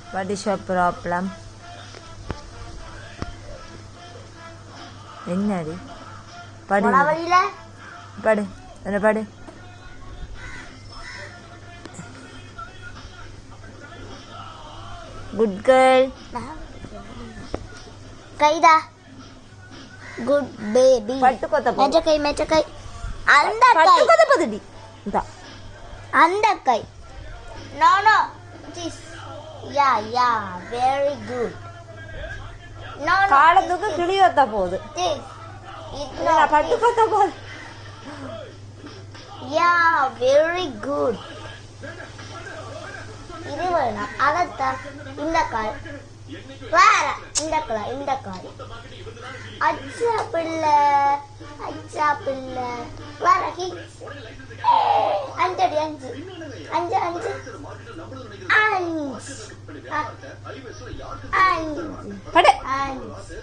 What is your problem? என்னடி படு படு என்ன படு குட் கேர்ள் கைடா குட் பேபி பட்டு கொத்த மெச்ச கை அந்த கை பட்டு கொத்த பதுடி இந்த அந்த கை no this yeah very good no காலத்துக்கு கிளி வத்த போகுது this இல்ல பட்டு கொத்த போகுது yeah very good இது வேணாம் அதத்தான் இந்த கால் வேற இந்த கால் அச்சா பிள்ளை வேற ஹிட்ஸ் அஞ்சடி அஞ்சு படு அஞ்சு